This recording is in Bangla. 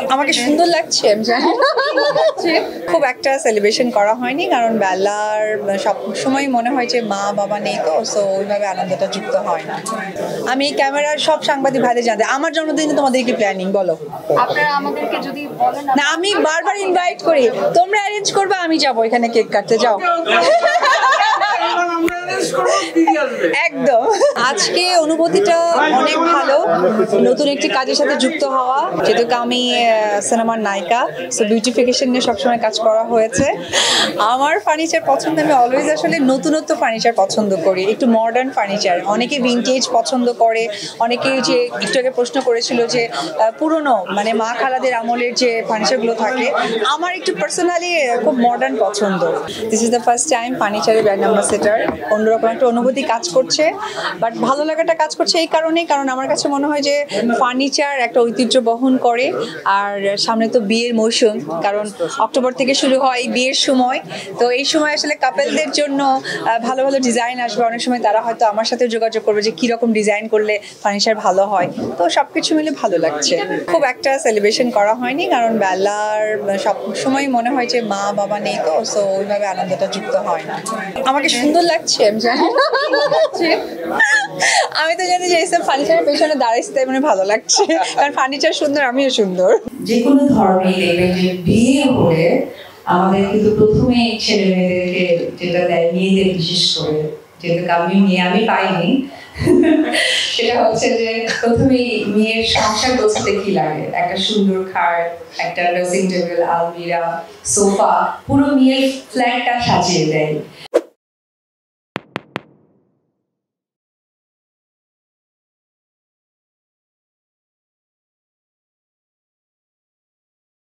আমাকে সুন্দর লাগছে আমি জানি না খুব একটা সেলিব্রেশন করা হয়নি কারণ বেলার সব সময় মনে হয় যে মা বাবা নেই তো সো ওইভাবে আনন্দটা যুক্ত হয় না। আমি ক্যামেরার সব সাংবাদিক ভাইদের জানতে আমার জন্মদিনে তোমাদের কি প্ল্যানিং বলো? আপনারা আমাদেরকে যদি বলেন না আমি বারবার ইনভাইট করি, তোমরা অ্যারেঞ্জ করবে আমি যাবো এখানে কেক কাটতে, যাও। একদম আজকে অনুভূতিটা অনেক ভালো, নতুন একটি কাজের সাথে যুক্ত হওয়া, যেহেতু আমি সিনেমার নায়িকা সো বিউটিফিকেশন নিয়ে সবসময় কাজ করা হয়েছে। আমার ফার্নিচার পছন্দ, আমি অলওয়েজ আসলে নতুনত্ব ফার্নিচার পছন্দ করি, একটু মডার্ন ফার্নিচার। অনেকে ভিনটেজ পছন্দ করে, অনেকে যে একটু আগে প্রশ্ন করেছিল যে পুরনো মানে মা খালাদের আমলের যে ফার্নিচারগুলো থাকে, আমার একটু পার্সোনালি খুব মডার্ন পছন্দ। This is the first time ফার্নিচারের ব্র্যান্ড অ্যাম্বাসেডর, অন্যরকম একটা অনুভূতি কাজ করছে, বাট ভালো লাগাটা কাজ করছে এই কারণেই কারণ আমার কাছে মনে হয় যে ফার্নিচার একটা ঐতিহ্য বহন করে। আর সামনে তো বিয়ের মৌসুম, কারণ অক্টোবর থেকে শুরু হয় বিয়ের সময়, তো এই সময় আসলে কাপেলদের জন্য ভালো ভালো ডিজাইন আসবে। অনেক সময় তারা হয়তো আমার সাথে যোগাযোগ করবে যে কীরকম ডিজাইন করলে ফার্নিচার ভালো হয়, তো সব কিছু মিলে ভালো লাগছে। খুব একটা সেলিব্রেশন করা হয়নি কারণ বেলার সব সময় মনে হয় যে মা বাবা নেই তো সো ওইভাবে আনন্দটা যুক্ত হয় না। আমাকে সুন্দর লাগছে আমি জানি না আমি তো জানি যে এইসব ফার্নিচারের পেছনে দাঁড়াইছি তাই মানে ভালো লাগছে, কারণ ফার্নিচার সুন্দর আমিও সুন্দর। যে কোনো ধর্মেই দেখবেন যে বিয়ে হলে আমাদের কিন্তু প্রথমেই ছেলে মেয়েদেরকে যেটা দেয়, মেয়েদের বিশেষ করে, যেহেতু আমি পাইনি সেটা হচ্ছে যে প্রথমেই মেয়ের সংসার গোছাতে কি লাগে, একটা সুন্দর খাট, একটা ড্রেসিং টেবিল, আলমিরা, সোফা, পুরো মেয়ের ফ্ল্যাটটা সাজিয়ে দেয়।